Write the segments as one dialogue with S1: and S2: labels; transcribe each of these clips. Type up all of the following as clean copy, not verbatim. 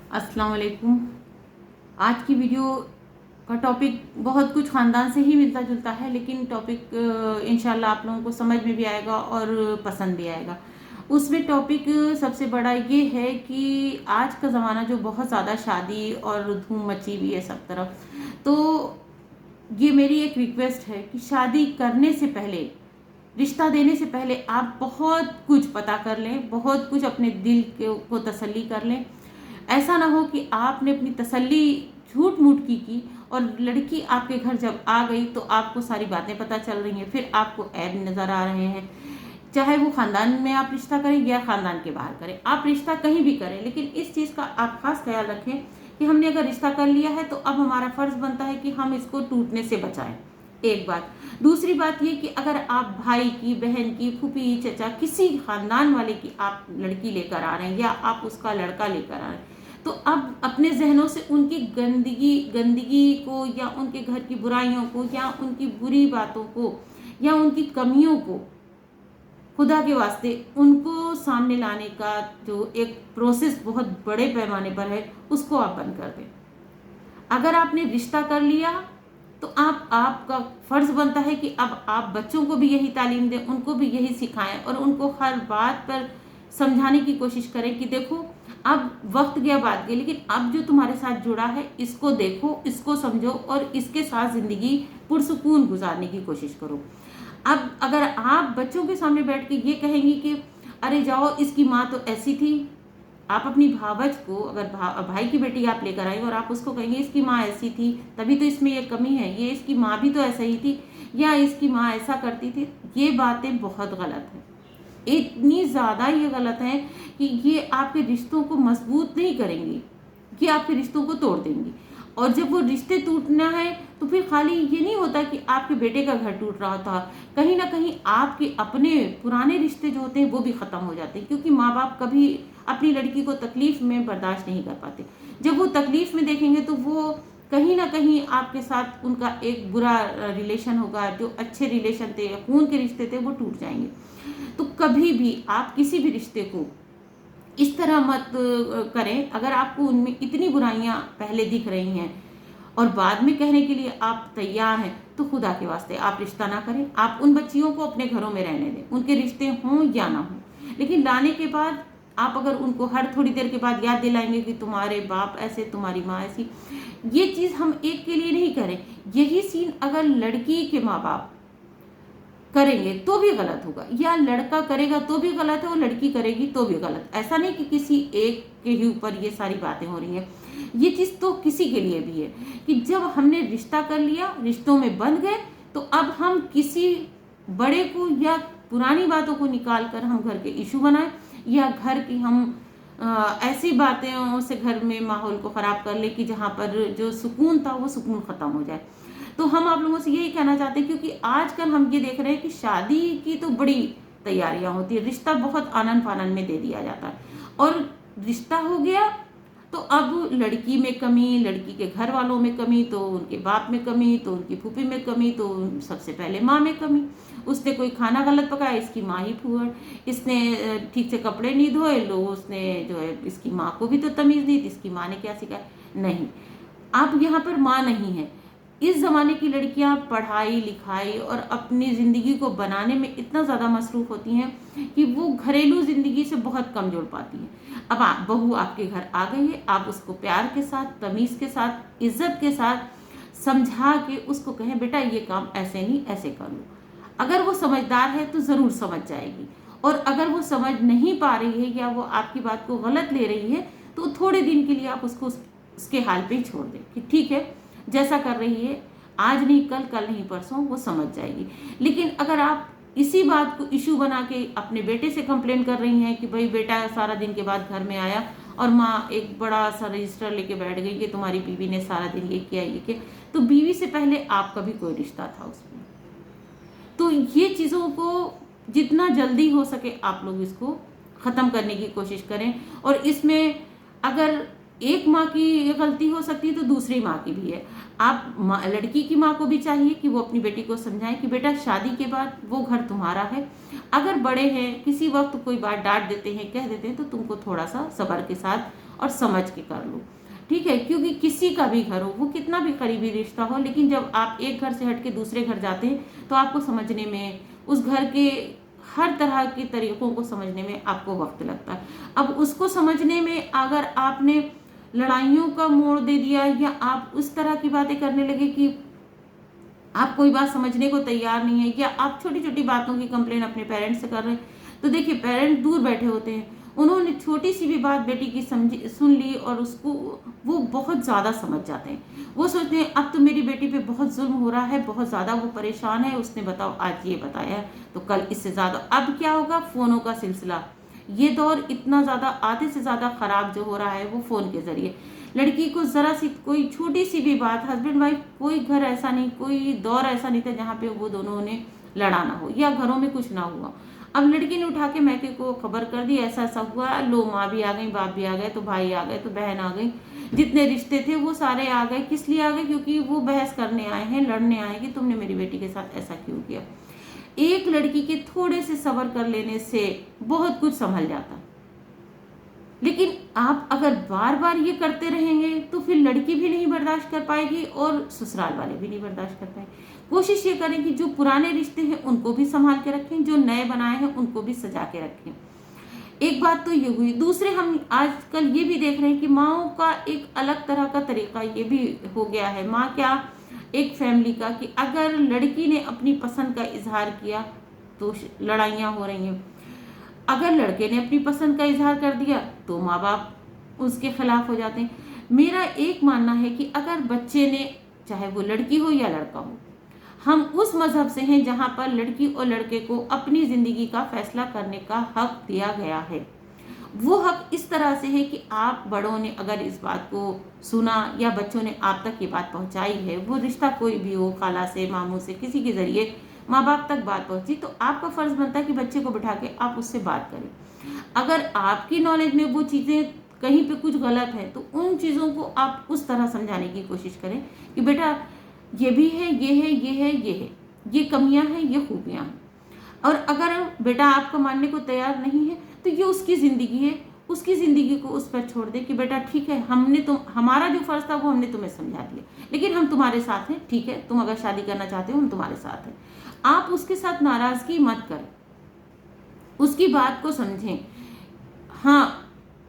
S1: अस्सलाम वालेकुम। आज की वीडियो का टॉपिक बहुत कुछ ख़ानदान से ही मिलता जुलता है, लेकिन टॉपिक इंशाल्लाह आप लोगों को समझ में भी आएगा और पसंद भी आएगा। उसमें टॉपिक सबसे बड़ा ये है कि आज का ज़माना जो बहुत ज़्यादा शादी और धूम मची हुई है सब तरफ, तो ये मेरी एक रिक्वेस्ट है कि शादी करने से पहले, रिश्ता देने से पहले आप बहुत कुछ पता कर लें, बहुत कुछ अपने दिल को तसल्ली कर लें। ऐसा ना हो कि आपने अपनी तसल्ली झूठ मूठ की और लड़की आपके घर जब आ गई तो आपको सारी बातें पता चल रही हैं, फिर आपको ऐब नज़र आ रहे हैं। चाहे वो ख़ानदान में आप रिश्ता करें या ख़ानदान के बाहर करें, आप रिश्ता कहीं भी करें, लेकिन इस चीज़ का आप खास ख्याल रखें कि हमने अगर रिश्ता कर लिया है तो अब हमारा फ़र्ज़ बनता है कि हम इसको टूटने से बचाएं। एक बात। दूसरी बात ये कि अगर आप भाई की, बहन की, फूफी, चचा, किसी ख़ानदान वाले की आप लड़की लेकर आ रहे हैं या आप उसका लड़का लेकर आ रहे हैं, तो अब अपने जहनों से उनकी गंदगी को या उनके घर की बुराइयों को या उनकी बुरी बातों को या उनकी कमियों को, खुदा के वास्ते उनको सामने लाने का जो एक प्रोसेस बहुत बड़े पैमाने पर है, उसको आप बंद कर दें। अगर आपने रिश्ता कर लिया तो आपका फ़र्ज़ बनता है कि अब आप बच्चों को भी यही तालीम दें, उनको भी यही सिखाएं और उनको हर बात पर समझाने की कोशिश करें कि देखो, अब वक्त गया बात गई, लेकिन अब जो तुम्हारे साथ जुड़ा है इसको देखो, इसको समझो और इसके साथ ज़िंदगी पुरसुकून गुजारने की कोशिश करो। अब अगर आप बच्चों के सामने बैठ के ये कहेंगी कि अरे जाओ, इसकी माँ तो ऐसी थी, आप अपनी भावज को, अगर भाई की बेटी आप लेकर आई और आप उसको कहेंगे इसकी माँ ऐसी थी, तभी तो इसमें ये कमी है, ये इसकी माँ भी तो ऐसा ही थी, या इसकी माँ ऐसा करती थी, ये बातें बहुत गलत हैं। इतनी ज़्यादा ये गलत हैं कि ये आपके रिश्तों को मजबूत नहीं करेंगी, ये आपके रिश्तों को तोड़ देंगी। और जब वो रिश्ते टूटना है तो फिर खाली ये नहीं होता कि आपके बेटे का घर टूट रहा था, कहीं ना कहीं आपके अपने पुराने रिश्ते जो होते हैं वो भी ख़त्म हो जाते हैं, क्योंकि माँ बाप कभी अपनी लड़की को तकलीफ़ में बर्दाश्त नहीं कर पाते। जब वो तकलीफ़ में देखेंगे तो वो कहीं ना कहीं आपके साथ उनका एक बुरा रिलेशन होगा, जो अच्छे रिलेशन थे, खून के रिश्ते थे, वो टूट जाएंगे। तो कभी भी आप किसी भी रिश्ते को इस तरह मत करें। अगर आपको उनमें इतनी बुराइयां पहले दिख रही हैं और बाद में कहने के लिए आप तैयार हैं, तो खुदा के वास्ते आप रिश्ता ना करें। आप उन बच्चियों को अपने घरों में रहने दें, उनके रिश्ते हों या ना हों, लेकिन लाने के बाद आप अगर उनको हर थोड़ी देर के बाद याद दिलाएंगे कि तुम्हारे बाप ऐसे, तुम्हारी माँ ऐसी, ये चीज़ हम एक के लिए नहीं करें। यही सीन अगर लड़की के माँ बाप करेंगे तो भी गलत होगा, या लड़का करेगा तो भी गलत है और लड़की करेगी तो भी गलत। ऐसा नहीं कि किसी एक के ही ऊपर ये सारी बातें हो रही हैं। ये चीज़ तो किसी के लिए भी है कि जब हमने रिश्ता कर लिया, रिश्तों में बंध गए, तो अब हम किसी बड़े को या पुरानी बातों को निकाल कर हम घर के इशू बनाएं, या घर की हम ऐसी बातें से घर में माहौल को ख़राब कर ले कि जहाँ पर जो सुकून था वो सुकून ख़त्म हो जाए। तो हम आप लोगों से यही कहना चाहते हैं, क्योंकि आजकल हम ये देख रहे हैं कि शादी की तो बड़ी तैयारियां होती है, रिश्ता बहुत आनन फानन में दे दिया जाता है, और रिश्ता हो गया तो अब लड़की में कमी, लड़की के घर वालों में कमी, तो उनके बाप में कमी, तो उनकी फूफी में कमी, तो सबसे पहले माँ में कमी। उसने कोई खाना गलत पकाया, इसकी माँ ही फूहड़, इसने ठीक से कपड़े नहीं धोए, लो उसने जो है, इसकी माँ को भी तो तमीज़ नहीं थी, इसकी माँ ने क्या सिखाया। नहीं, आप यहाँ पर माँ नहीं है। इस ज़माने की लड़कियां पढ़ाई लिखाई और अपनी ज़िंदगी को बनाने में इतना ज़्यादा मसरूफ़ होती हैं कि वो घरेलू ज़िंदगी से बहुत कम जुड़ पाती हैं। अब बहू आपके घर आ गई है, आप उसको प्यार के साथ, तमीज़ के साथ, इज़्ज़त के साथ समझा के उसको कहें बेटा ये काम ऐसे नहीं ऐसे कर लो। अगर वो समझदार है तो ज़रूर समझ जाएगी, और अगर वो समझ नहीं पा रही है या वो आपकी बात को गलत ले रही है, तो थोड़े दिन के लिए आप उसको उसके हाल पे ही छोड़ दें कि ठीक है, जैसा कर रही है, आज नहीं कल, कल नहीं परसों वो समझ जाएगी। लेकिन अगर आप इसी बात को इशू बना के अपने बेटे से कंप्लेन कर रही हैं कि भाई बेटा सारा दिन के बाद घर में आया और माँ एक बड़ा सा रजिस्टर लेके बैठ गई कि तुम्हारी बीवी ने सारा दिन ये किया ये किया, तो बीवी से पहले आपका भी कोई रिश्ता था उसमें। तो ये चीज़ों को जितना जल्दी हो सके आप लोग इसको ख़त्म करने की कोशिश करें। और इसमें अगर एक माँ की गलती हो सकती है तो दूसरी माँ की भी है। आप लड़की की माँ को भी चाहिए कि वो अपनी बेटी को समझाएं कि बेटा शादी के बाद वो घर तुम्हारा है। अगर बड़े हैं किसी वक्त कोई बात डांट देते हैं, कह देते हैं, तो तुमको थोड़ा सा सब्र के साथ और समझ के कर लो, ठीक है। क्योंकि किसी का भी घर हो, वो कितना भी करीबी रिश्ता हो, लेकिन जब आप एक घर से हट के दूसरे घर जाते हैं तो आपको समझने में, उस घर के हर तरह के तरीकों को समझने में आपको वक्त लगता है। अब उसको समझने में अगर आपने लड़ाइयों का मोड़ दे दिया, या आप उस तरह की बातें करने लगे कि आप कोई बात समझने को तैयार नहीं है, या आप छोटी छोटी बातों की कंप्लेन अपने पेरेंट्स से कर रहे हैं, तो देखिए पेरेंट दूर बैठे होते हैं, उन्होंने छोटी सी भी बात बेटी की समझी सुन ली और उसको वो बहुत ज़्यादा समझ जाते हैं। वो सोचते हैं अब तो मेरी बेटी पे बहुत जुल्म हो रहा है, बहुत ज़्यादा वो परेशान है, उसने बताओ आज ये बताया है तो कल इससे ज़्यादा। अब क्या होगा, फ़ोनों का सिलसिला, ये दौर इतना ज़्यादा आधे से ज़्यादा ख़राब जो हो रहा है वो फ़ोन के ज़रिए। लड़की को ज़रा सी कोई छोटी सी भी बात, हस्बैंड वाइफ कोई घर ऐसा नहीं, कोई दौर ऐसा नहीं था जहाँ पे वो दोनों ने लड़ा ना हो या घरों में कुछ ना हुआ। अब लड़की ने उठा के मैके को खबर कर दी, ऐसा ऐसा हुआ, लो माँ भी आ गई, बाप भी आ गए, तो भाई आ गए, तो बहन आ गई, जितने रिश्ते थे वो सारे आ गए। किस लिए आ गए? क्योंकि वो बहस करने आए हैं, लड़ने आए कि तुमने मेरी बेटी के साथ ऐसा क्यों किया। एक लड़की के थोड़े से सब्र कर लेने से बहुत कुछ संभल जाता। लेकिन आप अगर बार बार ये करते रहेंगे तो फिर लड़की भी नहीं बर्दाश्त कर पाएगी और ससुराल वाले भी नहीं बर्दाश्त कर पाएंगे। कोशिश ये करें कि जो पुराने रिश्ते हैं उनको भी संभाल के रखें, जो नए बनाए हैं उनको भी सजा के रखें। एक बात तो ये हुई। दूसरे, हम आजकल ये भी देख रहे हैं कि माँओं का एक अलग तरह का तरीका ये भी हो गया है। माँ क्या, एक फैमिली का, कि अगर लड़की ने अपनी पसंद का इजहार किया तो लड़ाइयाँ हो रही हैं, अगर लड़के ने अपनी पसंद का इजहार कर दिया तो माँ बाप उसके खिलाफ हो जाते हैं। मेरा एक मानना है कि अगर बच्चे ने, चाहे वो लड़की हो या लड़का हो, हम उस मजहब से हैं जहाँ पर लड़की और लड़के को अपनी जिंदगी का फैसला करने का हक दिया गया है। वो हक इस तरह से है कि आप बड़ों ने अगर इस बात को सुना या बच्चों ने आप तक ये बात पहुंचाई है, वो रिश्ता कोई भी हो, खाला से, मामू से, किसी के जरिए माँ बाप तक बात पहुंची, तो आपका फर्ज बनता है कि बच्चे को बिठा के आप उससे बात करें। अगर आपकी नॉलेज में वो चीज़ें कहीं पे कुछ गलत है तो उन चीज़ों को आप उस तरह समझाने की कोशिश करें कि बेटा ये भी है, ये है, ये है, ये है, ये कमियां हैं, ये खूबियां हैं। और अगर बेटा आपको मानने को तैयार नहीं है तो ये उसकी ज़िंदगी है, उसकी ज़िंदगी को उस पर छोड़ दे कि बेटा ठीक है, हमने हमारा जो फ़र्ज़ था वो हमने तुम्हें समझा दिया, लेकिन हम तुम्हारे साथ हैं, ठीक है, तुम अगर शादी करना चाहते हो हम तुम्हारे साथ हैं। आप उसके साथ नाराज़गी मत करें, उसकी बात को समझें। हाँ,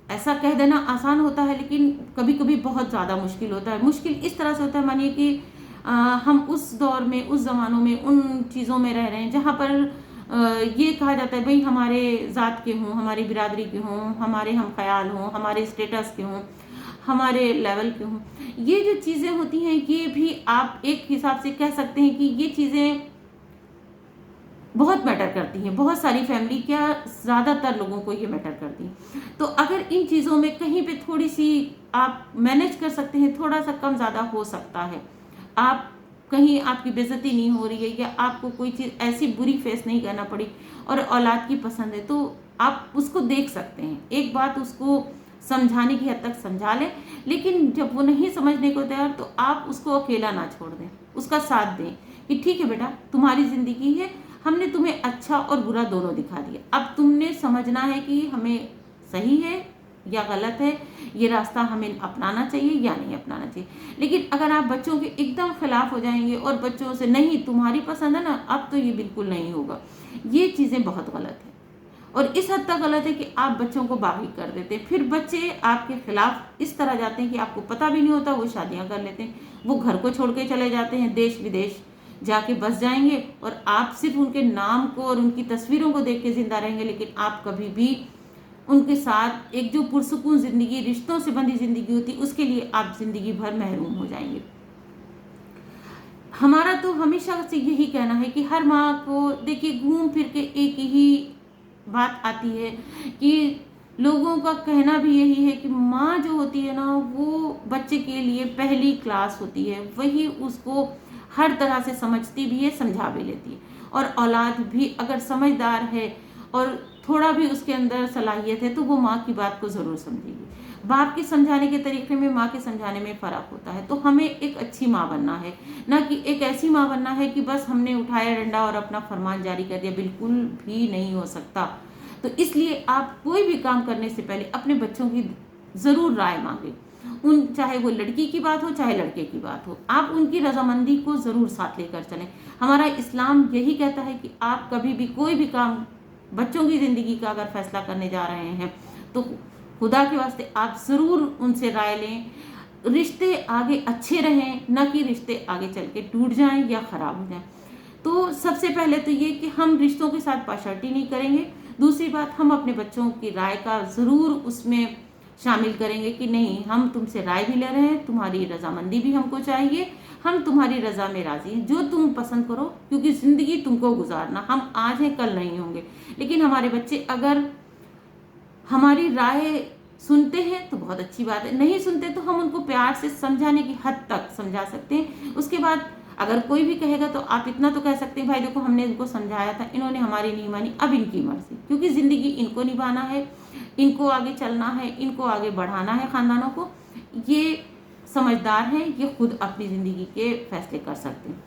S1: ऐसा कह देना आसान होता है लेकिन कभी कभी बहुत ज़्यादा मुश्किल होता है। मुश्किल इस तरह से होता है, मानिए कि हम उस दौर में, उस ज़मानों में, उन चीज़ों में रह रहे हैं जहाँ पर ये कहा जाता है भाई हमारे ज़ात के हों, हमारी बिरादरी के हों, हमारे हम ख्याल हों, हमारे स्टेटस के हों, हमारे लेवल के हों। ये जो चीज़ें होती हैं ये भी आप एक हिसाब से कह सकते हैं कि ये चीज़ें बहुत मैटर करती हैं। बहुत सारी फैमिली, क्या ज़्यादातर लोगों को ये मैटर करती हैं। तो अगर इन चीज़ों में कहीं पे थोड़ी सी आप मैनेज कर सकते हैं, थोड़ा सा कम ज़्यादा हो सकता है, आप कहीं आपकी बेइज्जती नहीं हो रही है या आपको कोई चीज़ ऐसी बुरी फेस नहीं करना पड़ी और औलाद की पसंद है, तो आप उसको देख सकते हैं। एक बात उसको समझाने की हद तक समझा लें, लेकिन जब वो नहीं समझने को तैयार तो आप उसको अकेला ना छोड़ दें, उसका साथ दें कि ठीक है बेटा, तुम्हारी ज़िंदगी है, हमने तुम्हें अच्छा और बुरा दोनों दिखा दिया, अब तुमने समझना है कि हमें सही है या गलत है, ये रास्ता हमें अपनाना चाहिए या नहीं अपनाना चाहिए। लेकिन अगर आप बच्चों के एकदम खिलाफ हो जाएंगे और बच्चों से नहीं तुम्हारी पसंद है ना, अब तो ये बिल्कुल नहीं होगा, ये चीज़ें बहुत गलत है। और इस हद तक गलत है कि आप बच्चों को बागी कर देते हैं, फिर बच्चे आपके खिलाफ इस तरह जाते हैं कि आपको पता भी नहीं होता, वो शादियां कर लेते हैं, वो घर को छोड़ के चले जाते हैं, देश विदेश जाके बस जाएंगे और आप सिर्फ उनके नाम को और उनकी तस्वीरों को देख के जिंदा रहेंगे, लेकिन आप कभी भी उनके साथ एक जो पुरसुकून जिंदगी, रिश्तों से बंधी जिंदगी होती, उसके लिए आप जिंदगी भर महरूम हो जाएंगे। हमारा तो हमेशा से यही कहना है कि हर माँ को देखिए घूम फिर के एक ही बात आती है कि लोगों का कहना भी यही है कि माँ जो होती है ना, वो बच्चे के लिए पहली क्लास होती है, वही उसको हर तरह से समझती भी है, समझा भी लेती है। और औलाद भी अगर समझदार है और थोड़ा भी उसके अंदर सलाहियत है तो वो माँ की बात को ज़रूर समझेगी। बाप के समझाने के तरीके में, माँ के समझाने में फ़र्क होता है। तो हमें एक अच्छी माँ बनना है, ना कि एक ऐसी माँ बनना है कि बस हमने उठाया डंडा और अपना फरमान जारी कर दिया, बिल्कुल भी नहीं हो सकता। तो इसलिए आप कोई भी काम करने से पहले अपने बच्चों की ज़रूर राय मांगे। चाहे वो लड़की की बात हो चाहे लड़के की बात हो, आप उनकी रजामंदी को ज़रूर साथ लेकर चलें। हमारा इस्लाम यही कहता है कि आप कभी भी कोई भी काम, बच्चों की ज़िंदगी का अगर फैसला करने जा रहे हैं तो खुदा के वास्ते आप ज़रूर उनसे राय लें। रिश्ते आगे अच्छे रहें, न कि रिश्ते आगे चल के टूट जाएं या ख़राब हो जाएं। तो सबसे पहले तो ये कि हम रिश्तों के साथ पार्शियलिटी नहीं करेंगे। दूसरी बात, हम अपने बच्चों की राय का ज़रूर उसमें शामिल करेंगे कि नहीं, हम तुमसे राय भी ले रहे हैं, तुम्हारी रजामंदी भी हमको चाहिए, हम तुम्हारी रजा में राजी हैं, जो तुम पसंद करो, क्योंकि ज़िंदगी तुमको गुजारना, हम आज हैं कल नहीं होंगे। लेकिन हमारे बच्चे अगर हमारी राय सुनते हैं तो बहुत अच्छी बात है, नहीं सुनते तो हम उनको प्यार से समझाने की हद तक समझा सकते हैं। उसके बाद अगर कोई भी कहेगा तो आप इतना तो कह सकते हैं, भाई देखो हमने इनको समझाया था, इन्होंने हमारी नहीं मानी, अब इनकी मर्जी, क्योंकि ज़िंदगी इनको निभाना है, इनको आगे चलना है, इनको आगे बढ़ाना है खानदानों को। ये समझदार हैं, ये खुद अपनी ज़िंदगी के फैसले कर सकते हैं।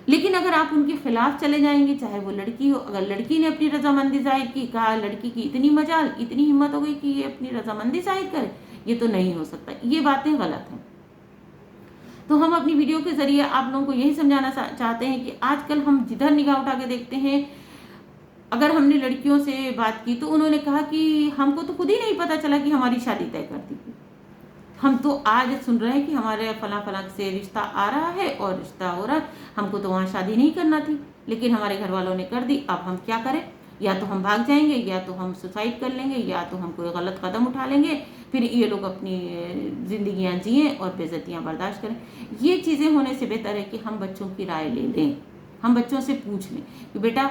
S1: लेकिन अगर आप उनके खिलाफ चले जाएंगे, चाहे वो लड़की हो, अगर लड़की ने अपनी रजामंदी जाहिर की, कहा लड़की की इतनी मजाल, इतनी हिम्मत हो गई कि ये अपनी रजामंदी जाहिर करे, ये तो नहीं हो सकता, ये बातें गलत हैं। तो हम अपनी वीडियो के जरिए आप लोगों को यही समझाना चाहते हैं कि आजकल हम जिधर निगाह उठा के देखते हैं, अगर हमने लड़कियों से बात की तो उन्होंने कहा कि हमको तो खुद ही नहीं पता चला कि हमारी शादी तय कर दी थी, हम तो आज सुन रहे हैं कि हमारे फला फला से रिश्ता आ रहा है और रिश्ता हो रहा है, हमको तो वहाँ शादी नहीं करना थी, लेकिन हमारे घर वालों ने कर दी, अब हम क्या करें? या तो हम भाग जाएंगे, या तो हम सुसाइड कर लेंगे, या तो हम कोई गलत कदम उठा लेंगे, फिर ये लोग अपनी ज़िंदगियाँ जिएँ और बेइज्जतियाँ बर्दाश्त करें। ये चीज़ें होने से बेहतर है कि हम बच्चों की राय ले लें, हम बच्चों से पूछ लें कि बेटा,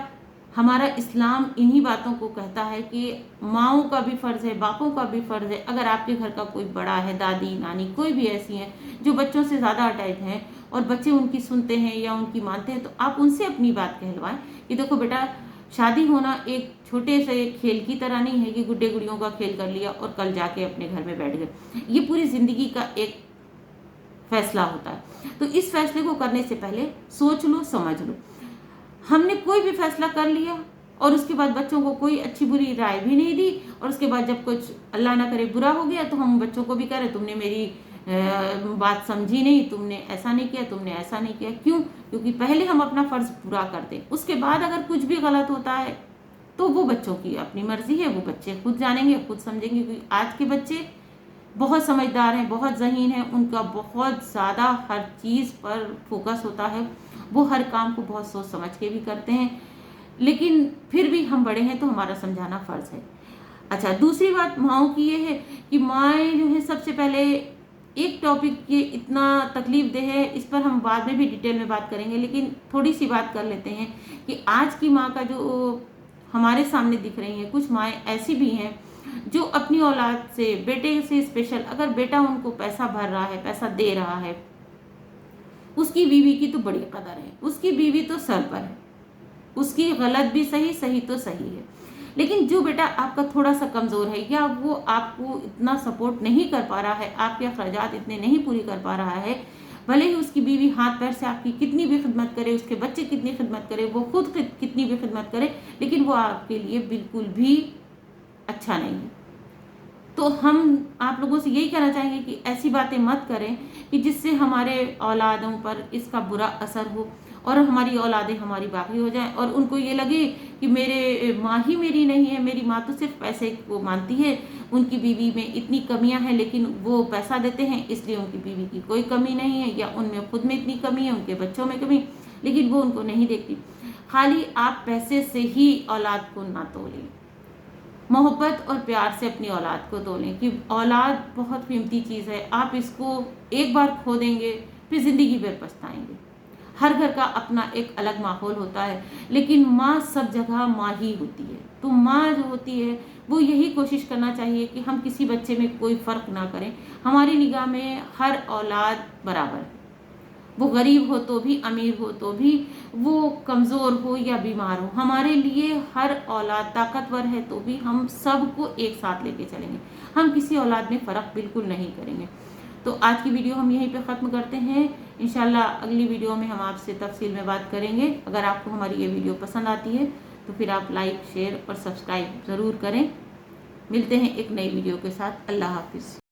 S1: हमारा इस्लाम इन्हीं बातों को कहता है कि माँओं का भी फ़र्ज़ है, बापों का भी फ़र्ज़ है। अगर आपके घर का कोई बड़ा है, दादी नानी कोई भी ऐसी हैं जो बच्चों से ज़्यादा अटैच हैं और बच्चे उनकी सुनते हैं या उनकी मानते हैं, तो आप उनसे अपनी बात कहलवाएं कि देखो बेटा, शादी होना एक छोटे से खेल की तरह नहीं है कि गुड्डे गुड़ियों का खेल कर लिया और कल जाके अपने घर में बैठ गए। ये पूरी ज़िंदगी का एक फैसला होता है। तो इस फैसले को करने से पहले सोच लो, समझ लो। हमने कोई भी फैसला कर लिया और उसके बाद बच्चों को कोई अच्छी बुरी राय भी नहीं दी, और उसके बाद जब कुछ अल्लाह ना करे बुरा हो गया तो हम बच्चों को भी कह रहे तुमने मेरी बात समझी नहीं, तुमने ऐसा नहीं किया, तुमने ऐसा नहीं किया। क्यों? क्योंकि पहले हम अपना फ़र्ज़ पूरा करते हैं, उसके बाद अगर कुछ भी गलत होता है तो वो बच्चों की अपनी मर्ज़ी है, वो बच्चे खुद जानेंगे, खुद समझेंगे। क्योंकि आज के बच्चे बहुत समझदार हैं, बहुत ज़हीन हैं, उनका बहुत ज़्यादा हर चीज़ पर फोकस होता है, वो हर काम को बहुत सोच समझ के भी करते हैं। लेकिन फिर भी हम बड़े हैं तो हमारा समझाना फ़र्ज़ है। अच्छा, दूसरी बात माँओं की ये है कि माएँ जो है, सबसे पहले एक टॉपिक ये इतना तकलीफ़ देह है, इस पर हम बाद में भी डिटेल में बात करेंगे, लेकिन थोड़ी सी बात कर लेते हैं कि आज की माँ का जो हमारे सामने दिख रही हैं, कुछ माएँ ऐसी भी हैं जो अपनी औलाद से, बेटे से स्पेशल, अगर बेटा उनको पैसा भर रहा है, पैसा दे रहा है, उसकी बीवी की तो बड़ी कदर है, उसकी बीवी तो सर पर है, उसकी गलत भी सही, सही तो सही है। लेकिन जो बेटा आपका थोड़ा सा कमज़ोर है, या वो आपको इतना सपोर्ट नहीं कर पा रहा है, आपके अखराजात इतने नहीं पूरी कर पा रहा है, भले ही उसकी बीवी हाथ पैर से आपकी कितनी भी खिदमत करे, उसके बच्चे कितनी खिदमत करे, वो खुद कितनी भी खिदमत करे, लेकिन वो आपके लिए बिल्कुल भी अच्छा नहीं है। तो हम आप लोगों से यही कहना चाहेंगे कि ऐसी बातें मत करें कि जिससे हमारे औलादों पर इसका बुरा असर हो और हमारी औलादें हमारी बाकी हो जाएं और उनको ये लगे कि मेरे माँ ही मेरी नहीं है, मेरी माँ तो सिर्फ पैसे को मानती है, उनकी बीवी में इतनी कमियां हैं, लेकिन वो पैसा देते हैं इसलिए उनकी बीवी की कोई कमी नहीं है, या उनमें खुद में इतनी कमी है, उनके बच्चों में कमी, लेकिन वो उनको नहीं देखती। खाली आप पैसे से ही औलाद को ना तोलें, मोहब्बत और प्यार से अपनी औलाद को तोलें कि औलाद बहुत कीमती चीज़ है, आप इसको एक बार खो देंगे फिर ज़िंदगी भर पछताएंगे। हर घर का अपना एक अलग माहौल होता है, लेकिन माँ सब जगह माँ ही होती है। तो माँ जो होती है वो यही कोशिश करना चाहिए कि हम किसी बच्चे में कोई फ़र्क ना करें। हमारी निगाह में हर औलाद बराबर है, वो गरीब हो तो भी, अमीर हो तो भी, वो कमज़ोर हो या बीमार हो, हमारे लिए हर औलाद ताकतवर है तो भी हम सबको एक साथ लेके चलेंगे, हम किसी औलाद में फ़र्क बिल्कुल नहीं करेंगे। तो आज की वीडियो हम यहीं पे ख़त्म करते हैं। इंशाल्लाह अगली वीडियो में हम आपसे तफसील में बात करेंगे। अगर आपको हमारी ये वीडियो पसंद आती है तो फिर आप लाइक, शेयर और सब्सक्राइब ज़रूर करें। मिलते हैं एक नई वीडियो के साथ। अल्लाह हाफिज़।